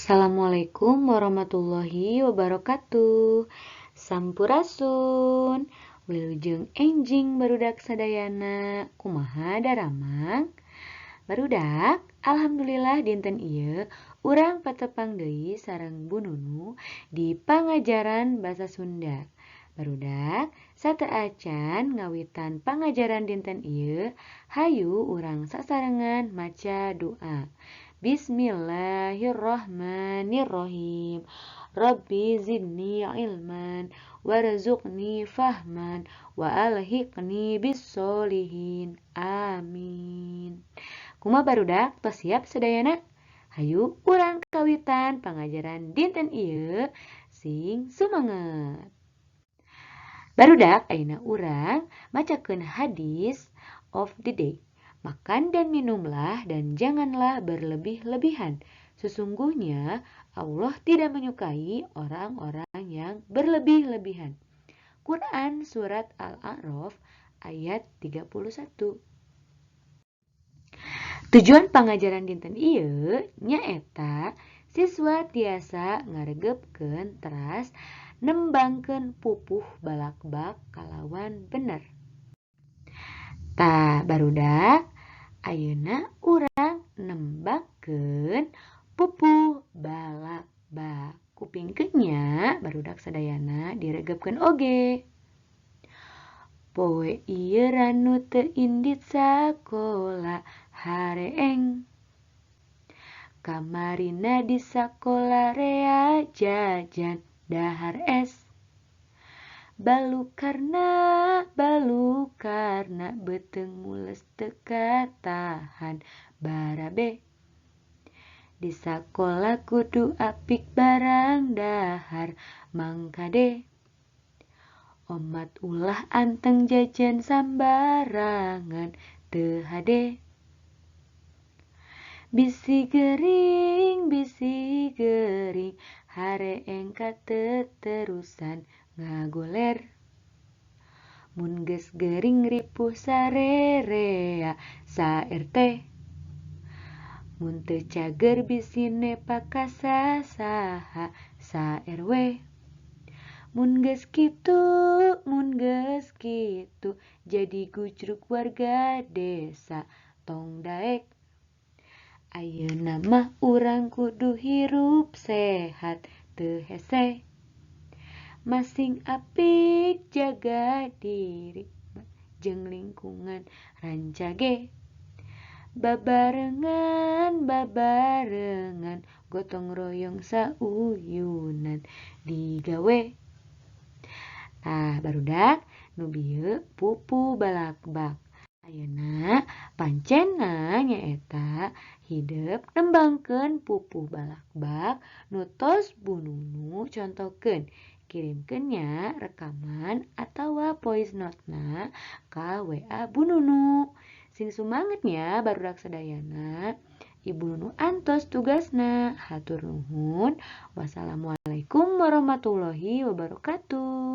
Assalamualaikum warahmatullahi wabarakatuh. Sampurasun. Wilujeng enjing barudak sadayana. Kumaha daramang? Barudak, alhamdulillah dinten ieu urang patepang deui sareng Bu Nunu di pangajaran basa Sunda. Barudak, sateuacan ngawitan pangajaran dinten ieu, hayu urang sasarengan maca doa. Bismillahirrahmanirrahim. Rabbi zidni ilman warzuqni fahman wa alhiqni bissolihin. Amin. Kumaha barudak tos siap sadayana? Hayu urang kawitan pangajaran dinten ieu sing sumanget. Barudak ayeuna urang macakeun hadis of the day. Makan dan minumlah dan janganlah berlebih-lebihan. Sesungguhnya Allah tidak menyukai orang-orang yang berlebih-lebihan. Quran Surat Al-A'raf ayat 31. Tujuan pangajaran dinten ieu nyaeta siswa tiasa ngaregepkeun teras nembangkeun pupuh balak-bak kalawan bener. Tah barudak ayeuna urang nembangkeun pupuh balak-bak. Kupingkeun nya barudak sadayana diregepkeun oge. Poe ieu ranu teu indit sakola hareeng. Kamarina di sakola rea jajan dahar es. Balukarna beteng mules teu katahan barabe. Di sakola kudu apik barang dahar mangkade. Omat ulah anteng jajan sambarangan teu hade. Bisi gering hareeng kateterusan ngagoler. Mun geus gering ripuh sarerea saer teh. Mun teu cager bisine pakasa saha saer we. Mun geus kitu jadi gujruk warga desa tong daek. Ayeuna mah urang kudu hirup sehat teu hese. Masing apik jaga diri jeung lingkungan rancage. Babarengan gotong royong sauyunan digawe. Barudak nu bieu pupuh balak-bak. Ayeuna pancena nyaeta hidep nembangkeun pupuh balak-bak nu tos Bu Nunu contohkeun. Kirimkeun nya rekaman atawa voice note-na ka WA Bu Nunu. Sing sumanget nya barudak sadayana. Ibu Nunu antos tugasna. Hatur nuhun. Wassalamualaikum warahmatullahi wabarakatuh.